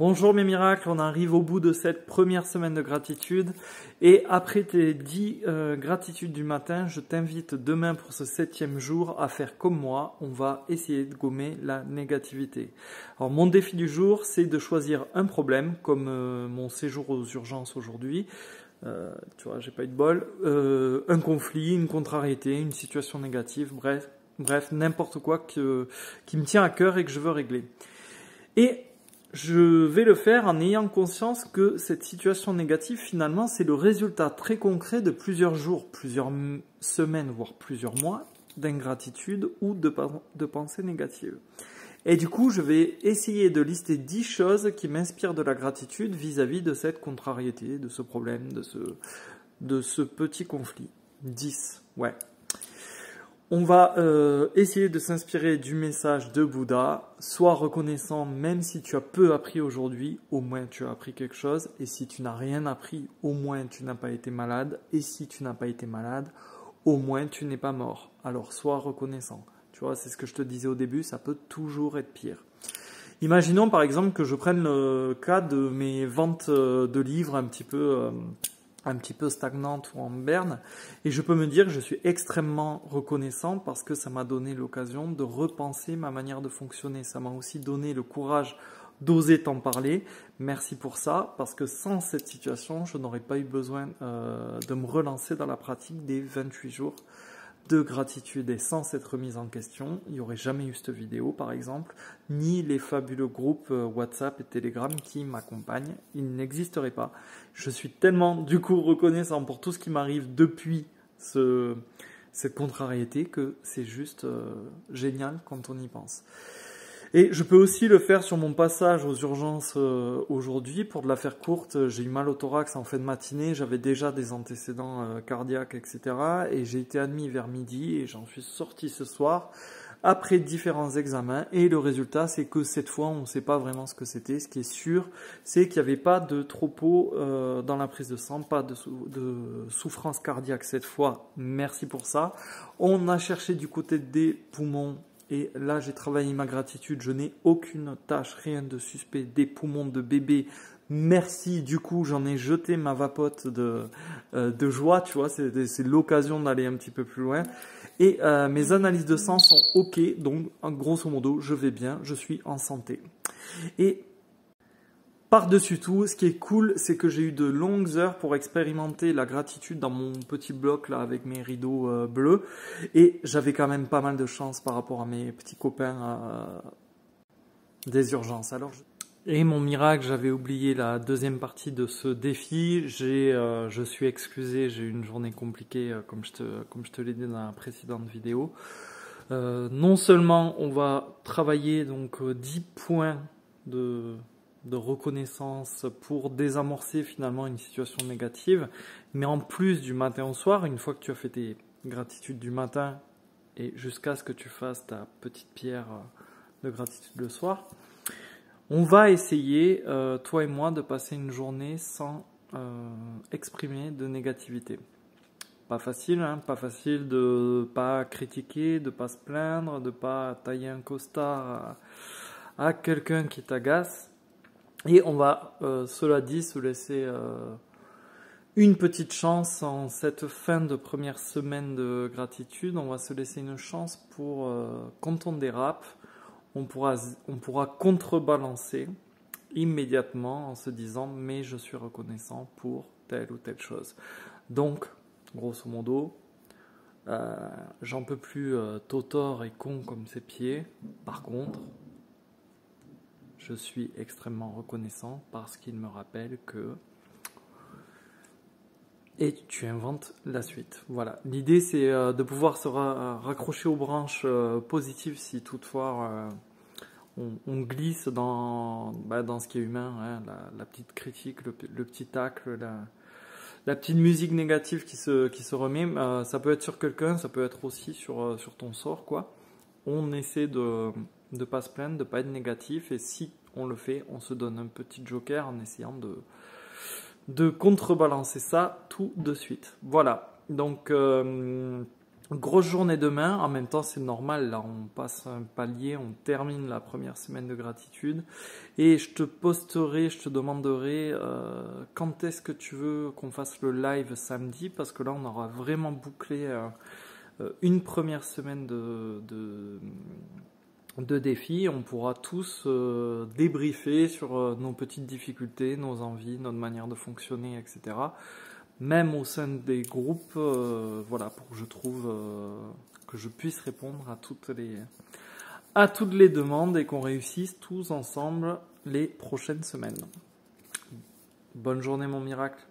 Bonjour mes miracles, on arrive au bout de cette première semaine de gratitude et après tes 10 gratitudes du matin, je t'invite demain pour ce 7e jour à faire comme moi, on va essayer de gommer la négativité. Alors mon défi du jour, c'est de choisir un problème comme mon séjour aux urgences aujourd'hui. Tu vois, j'ai pas eu de bol, un conflit, une contrariété, une situation négative, bref, n'importe quoi qui me tient à cœur et que je veux régler. Et je vais le faire en ayant conscience que cette situation négative, finalement, c'est le résultat très concret de plusieurs jours, plusieurs semaines, voire plusieurs mois d'ingratitude ou de pensées négatives. Et du coup, je vais essayer de lister 10 choses qui m'inspirent de la gratitude vis-à-vis de cette contrariété, de ce problème, de ce petit conflit. 10, ouais. On va essayer de s'inspirer du message de Bouddha. Sois reconnaissant même si tu as peu appris aujourd'hui, au moins tu as appris quelque chose. Et si tu n'as rien appris, au moins tu n'as pas été malade. Et si tu n'as pas été malade, au moins tu n'es pas mort. Alors sois reconnaissant. Tu vois, c'est ce que je te disais au début, ça peut toujours être pire. Imaginons par exemple que je prenne le cas de mes ventes de livres un petit peu stagnante ou en berne, et je peux me dire que je suis extrêmement reconnaissant parce que ça m'a donné l'occasion de repenser ma manière de fonctionner. Ça m'a aussi donné le courage d'oser t'en parler. Merci pour ça, parce que sans cette situation, je n'aurais pas eu besoin de me relancer dans la pratique des 28 jours de gratitude. Et sans cette remise en question, il n'y aurait jamais eu cette vidéo par exemple, ni les fabuleux groupes WhatsApp et Telegram qui m'accompagnent, ils n'existeraient pas. Je suis tellement du coup reconnaissant pour tout ce qui m'arrive depuis cette contrariété que c'est juste génial quand on y pense. Et je peux aussi le faire sur mon passage aux urgences aujourd'hui. Pour de la faire courte, j'ai eu mal au thorax en fin de matinée, j'avais déjà des antécédents cardiaques, etc. Et j'ai été admis vers midi et j'en suis sorti ce soir après différents examens. Et le résultat, c'est que cette fois, on ne sait pas vraiment ce que c'était. Ce qui est sûr, c'est qu'il n'y avait pas de tropo dans la prise de sang, pas de souffrance cardiaque cette fois. Merci pour ça. On a cherché du côté des poumons. Et là, j'ai travaillé ma gratitude. Je n'ai aucune tâche, rien de suspect. Des poumons de bébé. Merci. Du coup, j'en ai jeté ma vapote de joie. Tu vois, c'est l'occasion d'aller un petit peu plus loin. Et mes analyses de sang sont OK. Donc, grosso modo, je vais bien. Je suis en santé. Et par-dessus tout, ce qui est cool, c'est que j'ai eu de longues heures pour expérimenter la gratitude dans mon petit bloc là avec mes rideaux bleus. Et j'avais quand même pas mal de chance par rapport à mes petits copains des urgences. Et mon miracle, j'avais oublié la deuxième partie de ce défi. Je suis excusé, j'ai eu une journée compliquée comme je te l'ai dit dans la précédente vidéo. Non seulement on va travailler donc 10 points de reconnaissance pour désamorcer finalement une situation négative, mais en plus du matin au soir, une fois que tu as fait tes gratitudes du matin et jusqu'à ce que tu fasses ta petite pierre de gratitude le soir, on va essayer, toi et moi, de passer une journée sans exprimer de négativité. Pas facile, hein, pas facile de pas critiquer, de pas se plaindre, de pas tailler un costard à quelqu'un qui t'agace. Et on va, cela dit, se laisser une petite chance en cette fin de première semaine de gratitude. On va se laisser une chance pour, quand on dérape, on pourra contrebalancer immédiatement en se disant « mais je suis reconnaissant pour telle ou telle chose ». Donc, grosso modo, j'en peux plus totor et con comme ses pieds. Par contre, je suis extrêmement reconnaissant parce qu'il me rappelle que... Et tu inventes la suite. Voilà. L'idée, c'est de pouvoir se raccrocher aux branches positives si toutefois on glisse dans ce qui est humain, hein, la petite critique, le petit tacle, la petite musique négative qui se remet. Ça peut être sur quelqu'un, ça peut être aussi sur ton sort, quoi. On essaie de ne pas se plaindre, de ne pas être négatif, et si on le fait, on se donne un petit joker en essayant de contrebalancer ça tout de suite. Voilà, donc Grosse journée demain, en même temps c'est normal, là on passe un palier, on termine la première semaine de gratitude et je te demanderai quand est-ce que tu veux qu'on fasse le live samedi parce que là on aura vraiment bouclé une première semaine de défis, on pourra tous débriefer sur nos petites difficultés, nos envies, notre manière de fonctionner, etc. Même au sein des groupes, voilà, pour que je trouve que je puisse répondre à toutes les demandes et qu'on réussisse tous ensemble les prochaines semaines. Bonne journée mon miracle.